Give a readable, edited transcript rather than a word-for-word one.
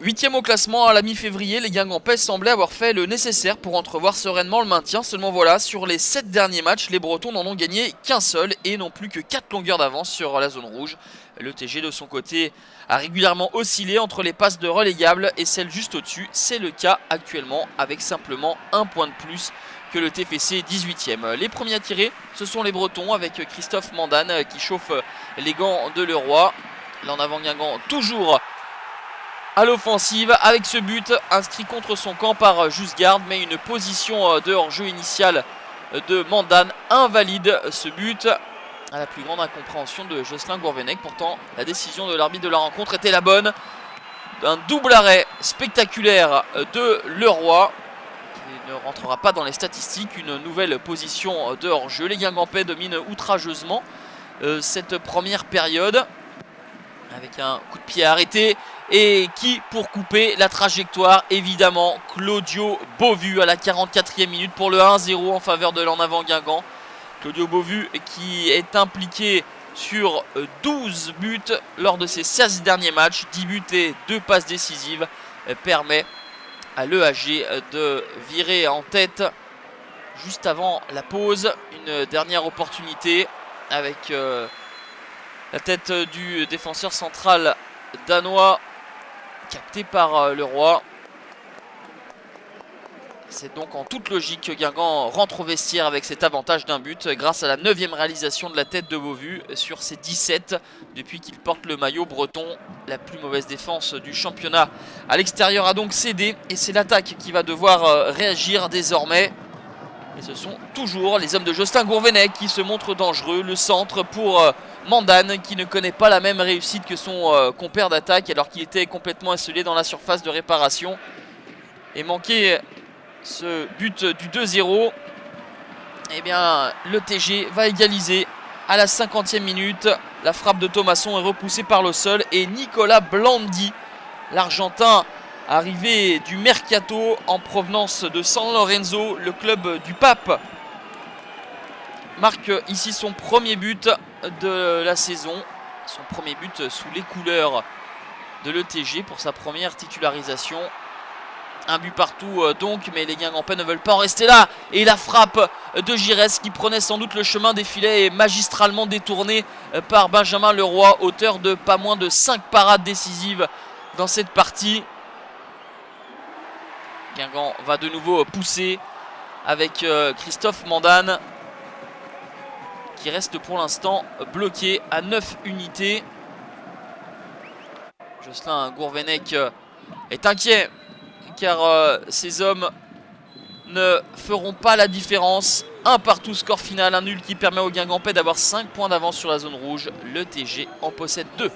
Huitième au classement à la mi-février, les Guingampais semblaient avoir fait le nécessaire pour entrevoir sereinement le maintien. Seulement voilà, sur les 7 derniers matchs, les Bretons n'en ont gagné qu'un seul et n'ont plus que 4 longueurs d'avance sur la zone rouge. Le TG de son côté a régulièrement oscillé entre les passes de relégables et celles juste au-dessus. C'est le cas actuellement avec simplement un point de plus que le TFC 18ème. Les premiers à tirer, ce sont les Bretons avec Christophe Mandane qui chauffe les gants de Leroy. Là en avant Guingamp toujours à l'offensive avec ce but inscrit contre son camp par Justgarde, mais une position de hors-jeu initiale de Mandane invalide ce but à la plus grande incompréhension de Jocelyn Gourvenec. Pourtant la décision de l'arbitre de la rencontre était la bonne. Un double arrêt spectaculaire de Leroy qui ne rentrera pas dans les statistiques. Une nouvelle position de hors-jeu. Les Guingampais dominent outrageusement cette première période avec un coup de pied arrêté. Et qui pour couper la trajectoire? Évidemment Claudio Beauvu à la 44e minute pour le 1-0 en faveur de l'en avant Guingamp. Claudio Beauvu qui est impliqué sur 12 buts lors de ses 16 derniers matchs. 10 buts et 2 passes décisives permet à l'EAG de virer en tête juste avant la pause. Une dernière opportunité avec la tête du défenseur central danois capté par Leroy. C'est donc en toute logique que Guingamp rentre au vestiaire avec cet avantage d'un but grâce à la 9e réalisation de la tête de Beauvu sur ses 17 depuis qu'il porte le maillot breton. La plus mauvaise défense du championnat à l'extérieur a donc cédé et c'est l'attaque qui va devoir réagir désormais. Et ce sont toujours les hommes de Jocelyn Gourvenec qui se montrent dangereux. Le centre pour Mandane qui ne connaît pas la même réussite que son compère d'attaque alors qu'il était complètement esselé dans la surface de réparation. Et manquer ce but du 2-0, eh bien le TG va égaliser à la 50e minute. La frappe de Thomasson est repoussée par le sol et Nicolas Blandi, l'Argentin arrivé du Mercato en provenance de San Lorenzo, le club du Pape, marque ici son premier but de la saison. Son premier but sous les couleurs de l'ETG pour sa première titularisation. Un but partout donc, mais les Guingampais ne veulent pas en rester là. Et la frappe de Giresse qui prenait sans doute le chemin des filets est magistralement détournée par Benjamin Leroy, auteur de pas moins de 5 parades décisives dans cette partie. Guingamp va de nouveau pousser avec Christophe Mandane qui reste pour l'instant bloqué à 9 unités. Jocelyn Gourvenec est inquiet car ces hommes ne feront pas la différence. Un partout, score final, un nul qui permet aux Guingampais d'avoir 5 points d'avance sur la zone rouge. Le TG en possède 2.